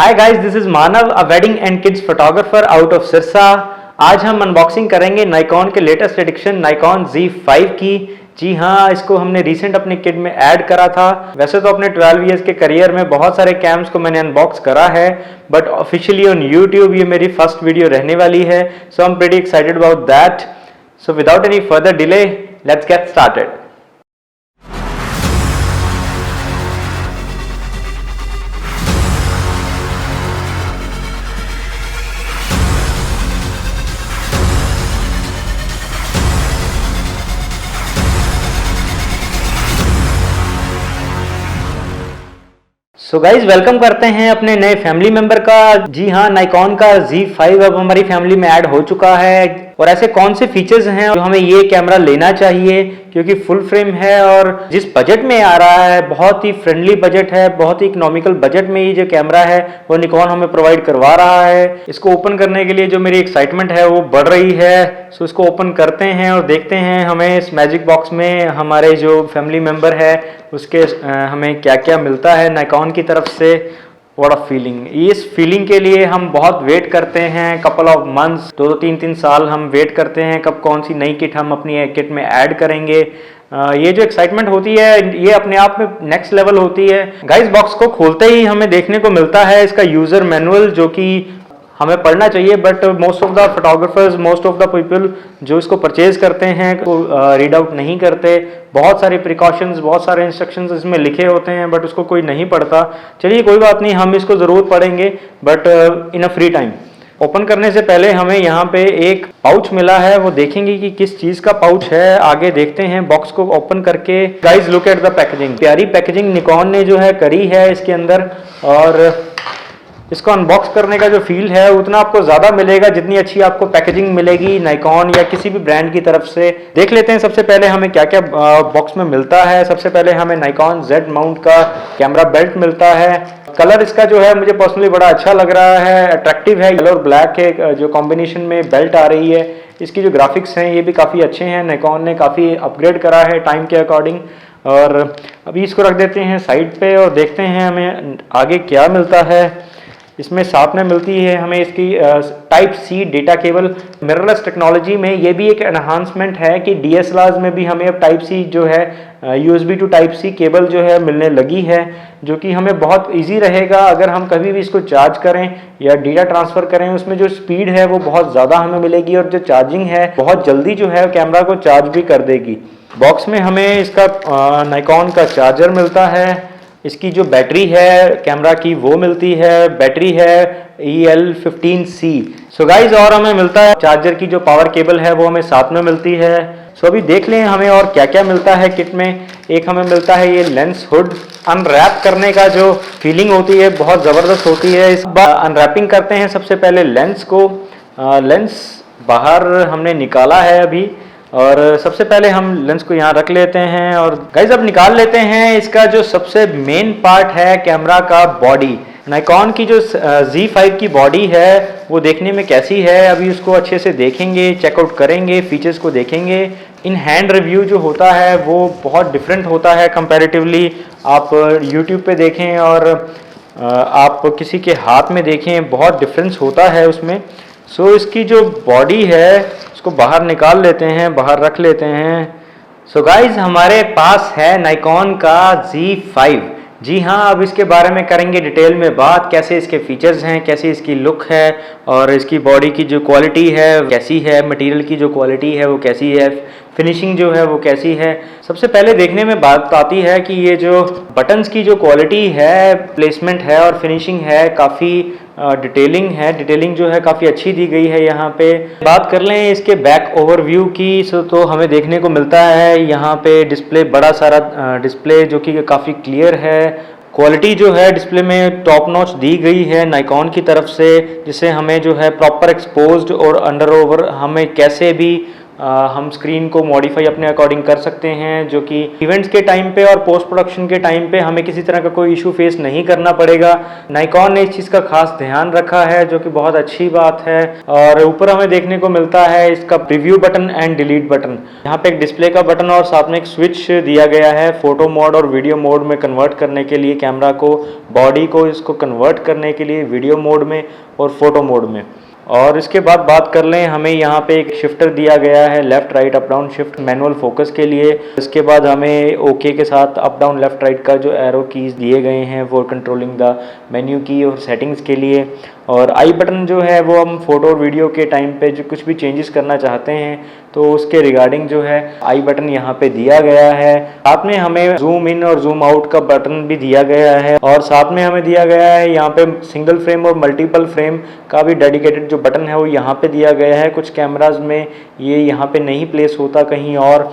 Hi guys, this is Manav, a wedding and kids photographer out of Sirsa. आज हम unboxing करेंगे Nikon के latest addiction Nikon Z5 की। जी हाँ, इसको हमने रिसेंट अपने किट में ऐड करा था। वैसे तो अपने 12 इयर्स के करियर में बहुत सारे कैम्स को मैंने अनबॉक्स करा है, बट ऑफिशियली ऑन यूट्यूब ये मेरी फर्स्ट वीडियो रहने वाली है। So I am pretty excited about that. So without any further delay, let's get started. So guys, welcome करते हैं अपने नए फैमिली मेंबर का। जी हाँ, नाइकॉन का Z5 अब हमारी फैमिली में ऐड हो चुका है। और ऐसे कौन से फीचर्स हैं जो हमें ये कैमरा लेना चाहिए, क्योंकि फुल फ्रेम है और जिस बजट में आ रहा है, बहुत ही फ्रेंडली बजट है, बहुत ही इकोनॉमिकल बजट में ये जो कैमरा है वो निकॉन हमें प्रोवाइड करवा रहा है। इसको ओपन करने के लिए जो मेरी एक्साइटमेंट है वो बढ़ रही है। सो इसको ओपन करते हैं और देखते हैं हमें इस मैजिक बॉक्स में हमारे जो फैमिली मेंबर है उसके हमें क्या क्या मिलता है नाइकॉन की तरफ से। What a feeling! इस फीलिंग के लिए हम बहुत वेट करते हैं, कपल ऑफ मंथ्स, 2-3 साल हम वेट करते हैं कब कौन सी नई किट हम अपनी किट में ऐड करेंगे। ये जो एक्साइटमेंट होती है ये अपने आप में नेक्स्ट लेवल होती है। गाइस, बॉक्स को खोलते ही हमें देखने को मिलता है इसका यूजर मैनुअल, जो कि हमें पढ़ना चाहिए, but most of the photographers, most of the people जो इसको परचेज करते हैं वो रीड आउट नहीं करते। बहुत सारे प्रिकॉशंस, बहुत सारे इंस्ट्रक्शंस इसमें लिखे होते हैं, बट उसको कोई नहीं पढ़ता। चलिए कोई बात नहीं, हम इसको ज़रूर पढ़ेंगे, but in a free time. Open करने से पहले हमें यहाँ पे एक पाउच मिला है, वो देखेंगे कि किस चीज़ का पाउच है। आगे देखते हैं बॉक्स को ओपन करके। Guys, look at the packaging. प्यारी पैकेजिंग निकॉन ने जो है करी है इसके अंदर, और इसको अनबॉक्स करने का जो फील है उतना आपको ज़्यादा मिलेगा जितनी अच्छी आपको पैकेजिंग मिलेगी नाइकॉन या किसी भी ब्रांड की तरफ से। देख लेते हैं सबसे पहले हमें क्या क्या बॉक्स में मिलता है। सबसे पहले हमें नाइकॉन Z माउंट का कैमरा बेल्ट मिलता है। कलर इसका जो है मुझे पर्सनली बड़ा अच्छा लग रहा है, अट्रैक्टिव है। येलो और ब्लैक के जो कॉम्बिनेशन में बेल्ट आ रही है। इसकी जो ग्राफिक्स हैं ये भी काफ़ी अच्छे हैं, नाइकॉन ने काफ़ी अपग्रेड करा है टाइम के अकॉर्डिंग। और अभी इसको रख देते हैं साइड पे और देखते हैं हमें आगे क्या मिलता है। इसमें साथ में मिलती है हमें इसकी type C data cable. Mirrorless technology में ये भी एक एनहांसमेंट है कि DSLRs में भी हमें अब टाइप C जो है USB to type C cable जो है मिलने लगी है, जो कि हमें बहुत इजी रहेगा अगर हम कभी भी इसको चार्ज करें या डेटा ट्रांसफ़र करें। उसमें जो स्पीड है वो बहुत ज़्यादा हमें मिलेगी और जो चार्जिंग है बहुत जल्दी जो है कैमरा को चार्ज भी कर देगी। बॉक्स में हमें इसका नाइकॉन का चार्जर मिलता है। इसकी जो बैटरी है कैमरा की वो मिलती है, बैटरी है EL15C। सो गाइज, और हमें मिलता है चार्जर की जो पावर केबल है वो हमें साथ में मिलती है। सो अभी देख लें हमें और क्या क्या मिलता है किट में। एक हमें मिलता है ये लेंस हुड। अनरैप करने का जो फीलिंग होती है बहुत ज़बरदस्त होती है। इस बार अनरैपिंग करते हैं सबसे पहले लेंस को। लेंस बाहर हमने निकाला है अभी, और सबसे पहले हम लेंस को यहाँ रख लेते हैं। और गाइज, अब निकाल लेते हैं इसका जो सबसे मेन पार्ट है कैमरा का बॉडी। नाइकॉन की जो Z5 की बॉडी है वो देखने में कैसी है, अभी उसको अच्छे से देखेंगे, चेकआउट करेंगे, फीचर्स को देखेंगे। इन हैंड रिव्यू जो होता है वो बहुत डिफरेंट होता है कंपैरेटिवली। आप YouTube पे देखें और आप किसी के हाथ में देखें, बहुत डिफरेंस होता है उसमें। सो इसकी जो बॉडी है इसको बाहर निकाल लेते हैं, बाहर रख लेते हैं। सो गाइज, हमारे पास है नाइकॉन का Z5। जी हाँ, अब इसके बारे में करेंगे डिटेल में बात, कैसे इसके फीचर्स हैं, कैसी इसकी लुक है और इसकी बॉडी की जो क्वालिटी है कैसी है, मटेरियल की जो क्वालिटी है वो कैसी है, फिनिशिंग जो है वो कैसी है। सबसे पहले देखने में बात आती है कि ये जो बटन्स की जो क्वालिटी है, प्लेसमेंट है और फिनिशिंग है, काफ़ी डिटेलिंग है। डिटेलिंग जो है काफ़ी अच्छी दी गई है यहाँ पे। बात कर लें इसके बैक ओवरव्यू की, तो हमें देखने को मिलता है यहाँ पे डिस्प्ले, बड़ा सारा डिस्प्ले जो कि काफ़ी क्लियर है। क्वालिटी जो है डिस्प्ले में टॉप नॉच दी गई है नाइकॉन की तरफ से, जिससे हमें जो है प्रॉपर एक्सपोज्ड और अंडर ओवर हमें कैसे भी हम स्क्रीन को मॉडिफाई अपने अकॉर्डिंग कर सकते हैं, जो कि इवेंट्स के टाइम पे और पोस्ट प्रोडक्शन के टाइम पे हमें किसी तरह का कोई इशू फेस नहीं करना पड़ेगा। नाइकॉन ने इस चीज़ का खास ध्यान रखा है, जो कि बहुत अच्छी बात है। और ऊपर हमें देखने को मिलता है इसका preview button and delete button. यहाँ पे एक डिस्प्ले का बटन और साथ में एक स्विच दिया गया है फोटो मोड और वीडियो मोड में कन्वर्ट करने के लिए, कैमरा को, बॉडी को इसको कन्वर्ट करने के लिए वीडियो मोड में और फोटो मोड में। और इसके बाद बात कर लें, हमें यहाँ पे एक शिफ्टर दिया गया है, left right up down shift manual focus के लिए। इसके बाद हमें ओके के साथ अप डाउन लेफ्ट राइट का जो एरो कीज दिए गए हैं फॉर कंट्रोलिंग द मेन्यू की और सेटिंग्स के लिए। और आई बटन जो है वो हम फोटो और वीडियो के टाइम पे जो कुछ भी चेंजेस करना चाहते हैं तो उसके रिगार्डिंग जो है आई बटन यहाँ पे दिया गया है। साथ में हमें जूम इन और जूम आउट का बटन भी दिया गया है और साथ में हमें दिया गया है यहाँ पे सिंगल फ्रेम और मल्टीपल फ्रेम का भी डेडिकेटेड जो बटन है वो यहाँ पे दिया गया है। कुछ कैमराज में ये यहाँ पे नहीं प्लेस होता, कहीं और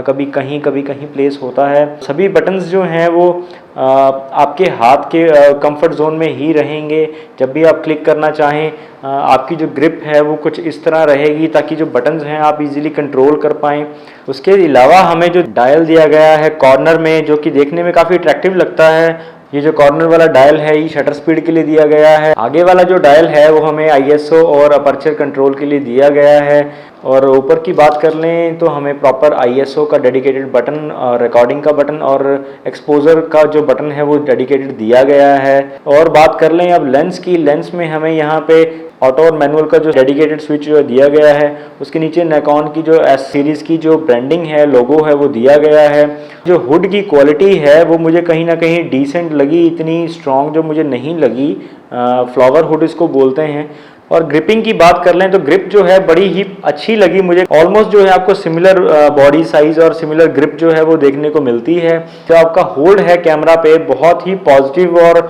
कभी कहीं प्लेस होता है। सभी बटन्स जो हैं वो आपके हाथ के कंफर्ट जोन में ही रहेंगे। जब भी आप क्लिक करना चाहें आपकी जो ग्रिप है वो कुछ इस तरह रहेगी ताकि जो बटन्स हैं आप इजीली कंट्रोल कर पाएँ। उसके अलावा हमें जो डायल दिया गया है कॉर्नर में, जो कि देखने में काफ़ी अट्रैक्टिव लगता है, ये जो कॉर्नर वाला डायल है ये शटर स्पीड के लिए दिया गया है। आगे वाला जो डायल है वो हमें ISO और अपर्चर कंट्रोल के लिए दिया गया है। और ऊपर की बात कर लें तो हमें प्रॉपर ISO का डेडिकेटेड बटन, रिकॉर्डिंग का बटन और एक्सपोजर का जो बटन है वो डेडिकेटेड दिया गया है। और बात कर लें अब लेंस की, लेंस में हमें यहाँ पे ऑटो और मैनुअल का जो डेडिकेटेड स्विच जो दिया गया है, उसके नीचे निकॉन की जो S सीरीज़ की जो ब्रांडिंग है, लोगो है, वो दिया गया है। जो हुड की क्वालिटी है वो मुझे कहीं ना कहीं डिसेंट लगी, इतनी स्ट्रॉन्ग जो मुझे नहीं लगी। फ्लावर हुड इसको बोलते हैं। और ग्रिपिंग की बात कर लें तो ग्रिप जो है बड़ी ही अच्छी लगी मुझे। ऑलमोस्ट जो है आपको सिमिलर बॉडी साइज और सिमिलर ग्रिप जो है वो देखने को मिलती है। जो आपका होल्ड है कैमरा पे बहुत ही पॉजिटिव और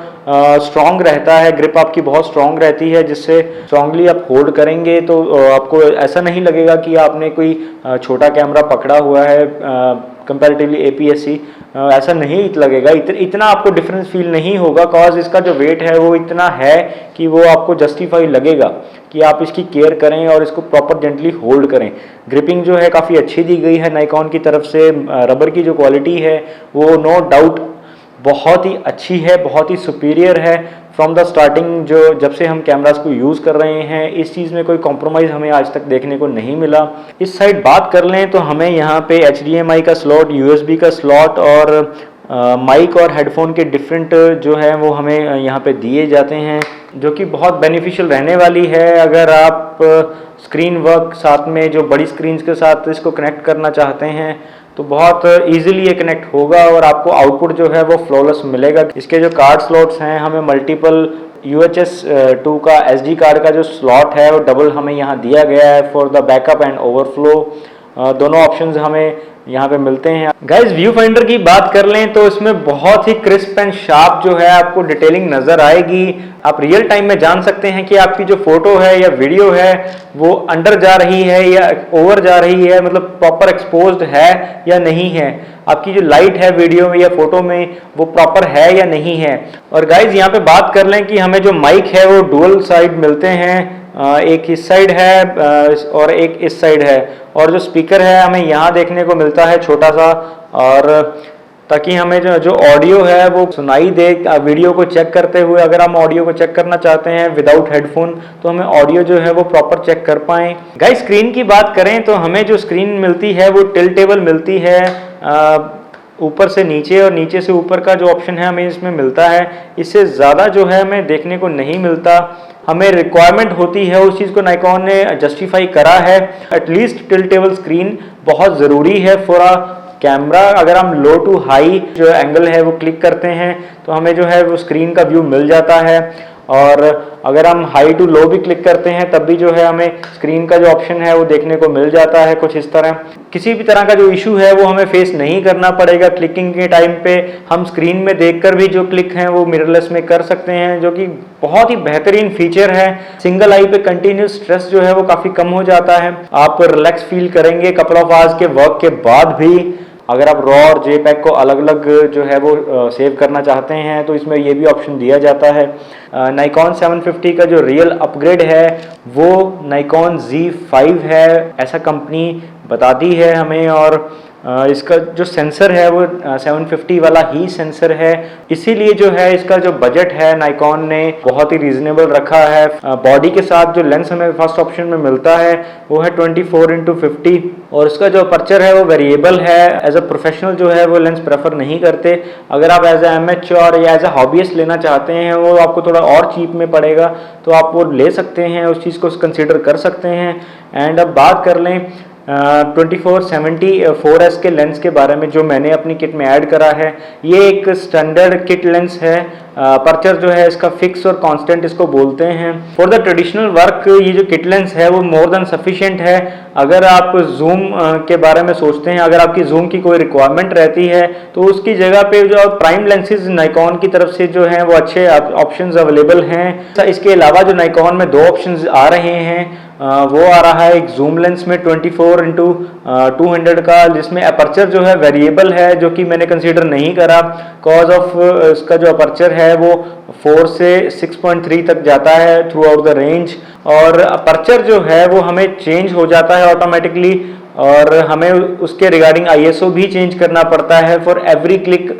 स्ट्रॉन्ग रहता है। ग्रिप आपकी बहुत स्ट्रॉन्ग रहती है, जिससे स्ट्रांगली आप होल्ड करेंगे तो आपको ऐसा नहीं लगेगा कि आपने कोई छोटा कैमरा पकड़ा हुआ है कंपैरेटिवली APS-C। ऐसा नहीं लगेगा, इतना आपको डिफरेंस फील नहीं होगा, कॉज इसका जो वेट है वो इतना है कि वो आपको जस्टिफाई लगेगा कि आप इसकी केयर करें और इसको प्रॉपर जेंटली होल्ड करें। ग्रिपिंग जो है काफ़ी अच्छी दी गई है नाइकॉन की तरफ से। रबर की जो क्वालिटी है वो नो डाउट बहुत ही अच्छी है, बहुत ही सुपीरियर है। फ्रॉम द स्टार्टिंग जब से हम कैमरास को यूज़ कर रहे हैं इस चीज़ में कोई कॉम्प्रोमाइज़ हमें आज तक देखने को नहीं मिला। इस साइड बात कर लें तो हमें यहाँ पे HDMI का स्लॉट, USB का स्लॉट और माइक और हेडफोन के डिफरेंट जो है वो हमें यहाँ पे दिए जाते हैं, जो कि बहुत बेनिफिशियल रहने वाली है। अगर आप स्क्रीन वर्क साथ में जो बड़ी स्क्रीन के साथ इसको कनेक्ट करना चाहते हैं तो बहुत इजीली ये कनेक्ट होगा और आपको आउटपुट जो है वो फ्लॉलेस मिलेगा। इसके जो कार्ड स्लॉट्स हैं, हमें मल्टीपल UHS 2 का SD कार्ड का जो स्लॉट है वो डबल हमें यहाँ दिया गया है for the backup and overflow. दोनों ऑप्शंस हमें यहाँ पे मिलते हैं। गाइज व्यू फाइंडर की बात कर लें तो इसमें बहुत ही क्रिस्प एंड शार्प जो है आपको डिटेलिंग नजर आएगी। आप रियल टाइम में जान सकते हैं कि आपकी जो फोटो है या वीडियो है वो अंडर जा रही है या ओवर जा रही है, मतलब प्रॉपर एक्सपोज्ड है या नहीं है। आपकी जो लाइट है वीडियो में या फोटो में वो प्रॉपर है या नहीं है। और गाइज यहाँ पे बात कर लें कि हमें जो माइक है वो डुअल साइड मिलते हैं, एक इस साइड है और एक इस साइड है। और जो स्पीकर है हमें यहाँ देखने को मिलता है छोटा सा, और ताकि हमें जो ऑडियो है वो सुनाई दे वीडियो को चेक करते हुए। अगर हम ऑडियो को चेक करना चाहते हैं विदाउट हेडफोन तो हमें ऑडियो जो है वो प्रॉपर चेक कर पाएँ। गाइस स्क्रीन की बात करें तो हमें जो स्क्रीन मिलती है वो टिल्टेबल मिलती है, ऊपर से नीचे और नीचे से ऊपर का जो ऑप्शन है हमें इसमें मिलता है। इससे ज़्यादा जो है हमें देखने को नहीं मिलता। हमें रिक्वायरमेंट होती है उस चीज़ को नाइकॉन ने जस्टिफाई करा है। एटलीस्ट टिल्टेबल स्क्रीन बहुत ज़रूरी है फॉर अ कैमरा। अगर हम लो टू हाई जो एंगल है वो क्लिक करते हैं तो हमें जो है वो स्क्रीन का व्यू मिल जाता है, और अगर हम हाई टू लो भी क्लिक करते हैं तब भी जो है हमें स्क्रीन का जो ऑप्शन है वो देखने को मिल जाता है कुछ इस तरह। किसी भी तरह का जो इशू है वो हमें फेस नहीं करना पड़ेगा क्लिकिंग के टाइम पे। हम स्क्रीन में देखकर भी जो क्लिक हैं वो मिररलेस में कर सकते हैं, जो कि बहुत ही बेहतरीन फीचर है। सिंगल आई पे कंटिन्यूस स्ट्रेस जो है वो काफ़ी कम हो जाता है। आप रिलैक्स फील करेंगे कपल ऑफ आवर्स के वर्क के बाद भी। अगर आप रॉ और JPEG को अलग अलग जो है वो सेव करना चाहते हैं तो इसमें ये भी ऑप्शन दिया जाता है। नाइकॉन 750 का जो रियल अपग्रेड है वो नाइकॉन Z5 है, ऐसा कंपनी बताती है हमें। और इसका जो सेंसर है वो 750 वाला ही सेंसर है, इसीलिए जो है इसका जो बजट है नाइकॉन ने बहुत ही रीजनेबल रखा है। बॉडी के साथ जो लेंस हमें फर्स्ट ऑप्शन में मिलता है वो है 24x50 और इसका जो अपर्चर है वो वेरिएबल है। एज अ प्रोफेशनल जो है वो लेंस प्रेफर नहीं करते, अगर आप एज अ MH और या एज अ हॉबीस्ट लेना चाहते हैं वो आपको थोड़ा और चीप में पड़ेगा तो आप वो ले सकते हैं, उस चीज़ को कंसिडर कर सकते हैं। एंड अब बात कर लें 2470 4S के लेंस के बारे में जो मैंने अपनी किट में ऐड करा है। ये एक स्टैंडर्ड किट लेंस है, अपर्चर जो है इसका फिक्स और कांस्टेंट इसको बोलते हैं। फॉर द ट्रेडिशनल वर्क ये जो किट लेंस है वो मोर देन सफिशिएंट है। अगर आप जूम के बारे में सोचते हैं, अगर आपकी जूम की कोई रिक्वायरमेंट रहती है तो उसकी जगह पे जो प्राइम लेंसेज नाइकॉन की तरफ से जो हैं वो अच्छे ऑप्शंस अवेलेबल हैं। इसके अलावा जो नाइकॉन में दो ऑप्शंस आ रहे हैं वो आ रहा है एक जूम लेंस में 24x200 का, जिसमें अपर्चर जो है वेरिएबल है, जो कि मैंने कंसीडर नहीं करा कॉज ऑफ इसका जो अपर्चर है वो 4 से 6.3 तक जाता है थ्रू आउट द रेंज। और अपर्चर जो है वो हमें चेंज हो जाता है ऑटोमेटिकली और हमें उसके रिगार्डिंग ISO भी चेंज करना पड़ता है for every click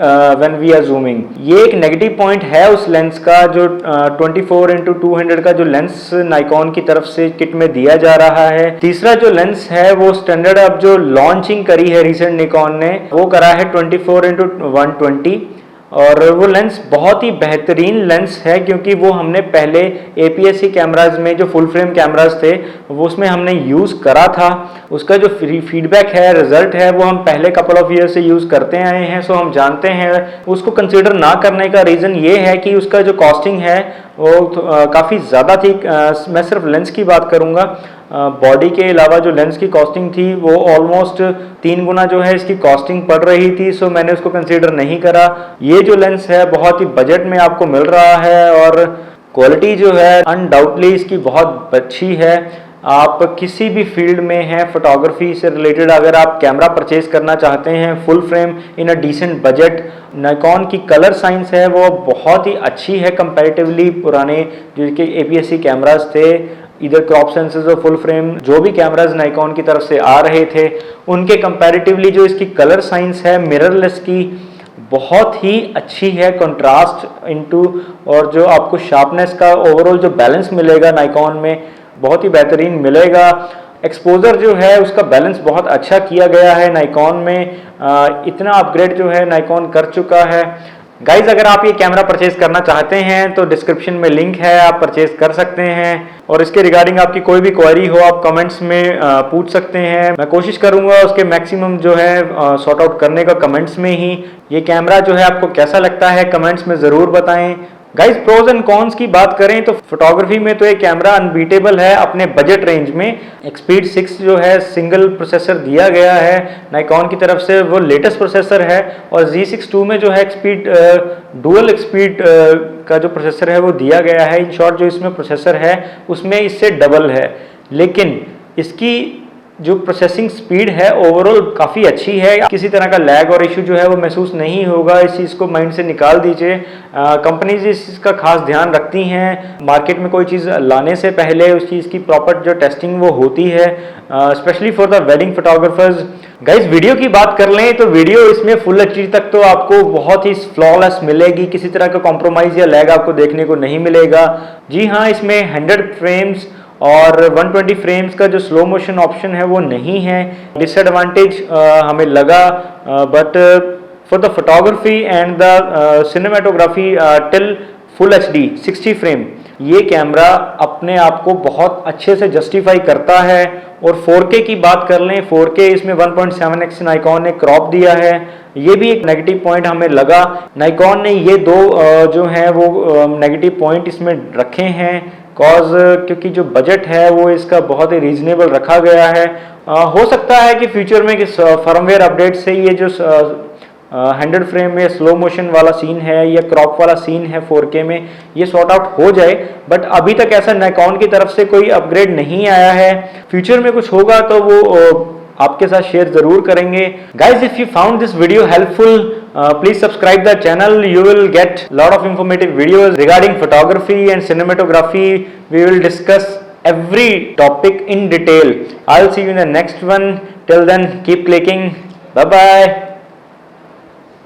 when we are zooming. ये एक नेगेटिव पॉइंट है उस लेंस का जो 24x200 का जो लेंस नाइकॉन की तरफ से किट में दिया जा रहा है। तीसरा जो लेंस है वो स्टैंडर्ड अब जो लॉन्चिंग करी है रिसेंट निकॉन ने वो करा है 24x120 और वो लेंस बहुत ही बेहतरीन लेंस है क्योंकि वो हमने पहले APS-C कैमराज में जो फुल फ्रेम कैमराज थे वो उसमें हमने यूज़ करा था। उसका जो फीडबैक है, रिजल्ट है, वो हम पहले कपल ऑफ ईयर से यूज़ करते आए हैं, सो हम जानते हैं। उसको कंसीडर ना करने का रीज़न ये है कि उसका जो कॉस्टिंग है वो काफ़ी ज़्यादा थी। मैं सिर्फ लेंस की बात करूँगा, बॉडी के अलावा जो लेंस की कॉस्टिंग थी वो ऑलमोस्ट 3 गुना जो है इसकी कॉस्टिंग पड़ रही थी, सो मैंने उसको कंसीडर नहीं करा। ये जो लेंस है बहुत ही बजट में आपको मिल रहा है और क्वालिटी जो है अनडाउटली इसकी बहुत अच्छी है। आप किसी भी फील्ड में हैं, फोटोग्राफी से रिलेटेड अगर आप कैमरा परचेज करना चाहते हैं full frame in a decent budget, Nikon की कलर साइंस है वो बहुत ही अच्छी है कंपैरेटिवली पुराने जो कि APS-C कैमरास थे, इधर क्रॉप सेंसर्स और फुल फ्रेम जो भी कैमराज नाइकॉन की तरफ से आ रहे थे उनके कंपैरेटिवली जो इसकी कलर साइंस है मिररलेस की बहुत ही अच्छी है। कंट्रास्ट इनटू और जो आपको शार्पनेस का ओवरऑल जो बैलेंस मिलेगा नाइकॉन में बहुत ही बेहतरीन मिलेगा। एक्सपोजर जो है उसका बैलेंस बहुत अच्छा किया गया है नाइकॉन में, इतना अपग्रेड जो है नाइकॉन कर चुका है। गाइज अगर आप ये कैमरा परचेज करना चाहते हैं तो डिस्क्रिप्शन में लिंक है, आप परचेज कर सकते हैं और इसके रिगार्डिंग आपकी कोई भी क्वेरी हो आप कमेंट्स में पूछ सकते हैं। मैं कोशिश करूंगा उसके मैक्सिमम जो है सॉर्ट आउट करने का कमेंट्स में ही। ये कैमरा जो है आपको कैसा लगता है कमेंट्स में ज़रूर बताएं। गाइज प्रोज एंड कॉन्स की बात करें तो फोटोग्राफी में तो ये कैमरा अनबीटेबल है अपने बजट रेंज में। एक्सपीड 6 जो है सिंगल प्रोसेसर दिया गया है नाइकॉन की तरफ से, वो लेटेस्ट प्रोसेसर है और Z6 II में जो है एक्सपीड डुअल एक्सपीड का जो प्रोसेसर है वो दिया गया है। इन शॉर्ट जो इसमें प्रोसेसर है उसमें इससे डबल है, लेकिन इसकी जो प्रोसेसिंग स्पीड है ओवरऑल काफ़ी अच्छी है। किसी तरह का लैग और इशू जो है वो महसूस नहीं होगा, इस चीज़ को माइंड से निकाल दीजिए। कंपनीज इस चीज़ का खास ध्यान रखती हैं, मार्केट में कोई चीज़ लाने से पहले उस चीज़ की प्रॉपर जो टेस्टिंग वो होती है, specially for the wedding photographers. Guys video की बात कर लें तो वीडियो इसमें फुल HD तक तो आपको बहुत ही फ्लॉलेस मिलेगी, किसी तरह का कॉम्प्रोमाइज़ या लैग आपको देखने को नहीं मिलेगा। जी हाँ, इसमें 100 फ्रेम्स और 120 फ्रेम्स का जो स्लो मोशन ऑप्शन है वो नहीं है, डिसएडवांटेज हमें लगा। But for the photography and the cinematography till full HD 60 frame ये कैमरा अपने आप को बहुत अच्छे से जस्टिफाई करता है। और 4K की बात कर लें, 4K इसमें 1.7x नाइकॉन ने क्रॉप दिया है, ये भी एक नेगेटिव पॉइंट हमें लगा। नाइकॉन ने ये दो जो हैं वो नेगेटिव पॉइंट इसमें रखे हैं कॉज क्योंकि जो बजट है वो इसका बहुत ही रीजनेबल रखा गया है। हो सकता है कि फ्यूचर में किस फर्मवेयर अपडेट से ये जो 100 फ्रेम में स्लो मोशन वाला सीन है या क्रॉप वाला सीन है 4K में ये सॉर्ट आउट हो जाए, बट अभी तक ऐसा नाइकॉन की तरफ से कोई अपग्रेड नहीं आया है। फ्यूचर में कुछ होगा तो वो आपके साथ शेयर जरूर करेंगे। Guys, if you found this video helpful, please subscribe the channel. You will get lot of informative videos regarding photography and cinematography. We will discuss every topic in detail. I'll see you in the next one. Till then, keep clicking. Bye bye.